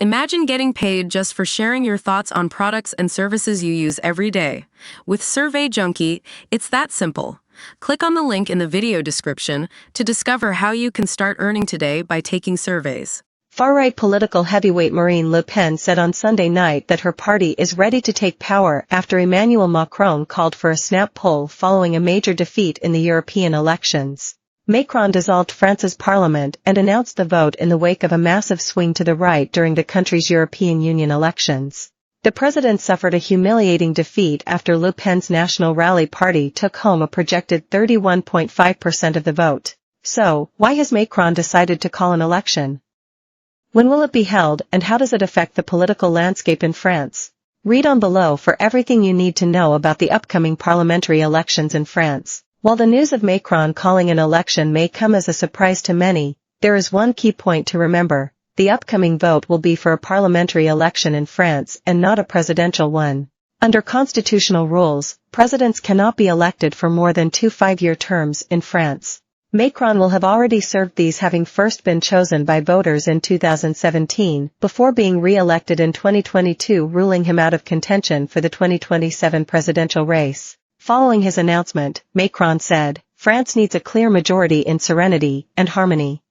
Imagine getting paid just for sharing your thoughts on products and services you use every day. With Survey Junkie, it's that simple. Click on the link in the video description to discover how you can start earning today by taking surveys. Far-right political heavyweight Marine Le Pen said on Sunday night that her party is ready to take power after Emmanuel Macron called for a snap poll following a major defeat in the European elections. Macron dissolved France's parliament and announced the vote in the wake of a massive swing to the right during the country's European Union elections. The president suffered a humiliating defeat after Le Pen's National Rally Party took home a projected 31.5% of the vote. So, why has Macron decided to call an election? When will it be held, and how does it affect the political landscape in France? Read on below for everything you need to know about the upcoming parliamentary elections in France. While the news of Macron calling an election may come as a surprise to many, there is one key point to remember. The upcoming vote will be for a parliamentary election in France and not a presidential one. Under constitutional rules, presidents cannot be elected for more than 2 5-year terms in France. Macron will have already served these, having first been chosen by voters in 2017, before being re-elected in 2022, ruling him out of contention for the 2027 presidential race. Following his announcement, Macron said, "France needs a clear majority in serenity and harmony."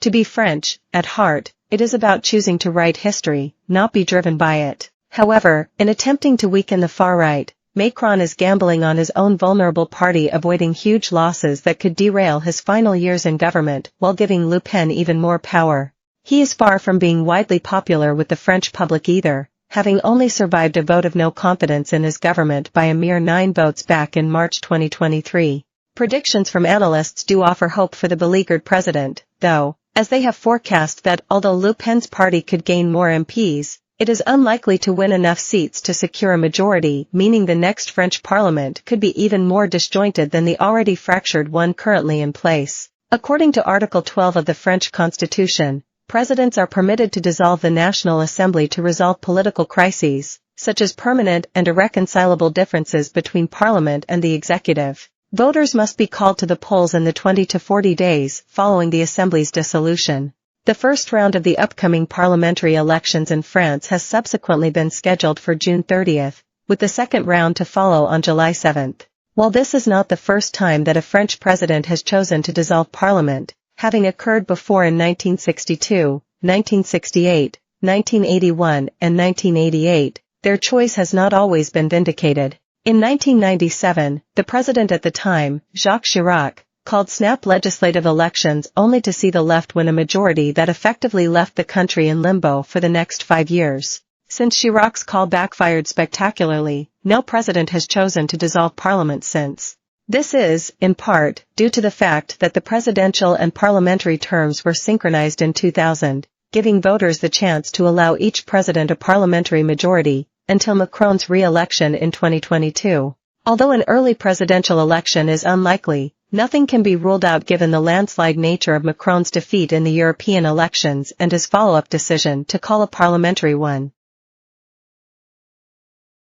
To be French, at heart, it is about choosing to write history, not be driven by it. However, in attempting to weaken the far right, Macron is gambling on his own vulnerable party, avoiding huge losses that could derail his final years in government while giving Le Pen even more power. He is far from being widely popular with the French public either, having only survived a vote of no confidence in his government by a mere 9 votes back in March 2023. Predictions from analysts do offer hope for the beleaguered president, though, as they have forecast that although Le Pen's party could gain more MPs, it is unlikely to win enough seats to secure a majority, meaning the next French parliament could be even more disjointed than the already fractured one currently in place. According to Article 12 of the French Constitution, presidents are permitted to dissolve the National Assembly to resolve political crises, such as permanent and irreconcilable differences between parliament and the executive. Voters must be called to the polls in the 20 to 40 days following the Assembly's dissolution. The first round of the upcoming parliamentary elections in France has subsequently been scheduled for June 30th, with the second round to follow on July 7th. While this is not the first time that a French president has chosen to dissolve parliament, having occurred before in 1962, 1968, 1981, and 1988, their choice has not always been vindicated. In 1997, the president at the time, Jacques Chirac, called snap legislative elections only to see the left win a majority that effectively left the country in limbo for the next 5 years. Since Chirac's call backfired spectacularly, no president has chosen to dissolve parliament since. This is, in part, due to the fact that the presidential and parliamentary terms were synchronized in 2000, giving voters the chance to allow each president a parliamentary majority, until Macron's re-election in 2022. Although an early presidential election is unlikely, nothing can be ruled out given the landslide nature of Macron's defeat in the European elections and his follow-up decision to call a parliamentary one.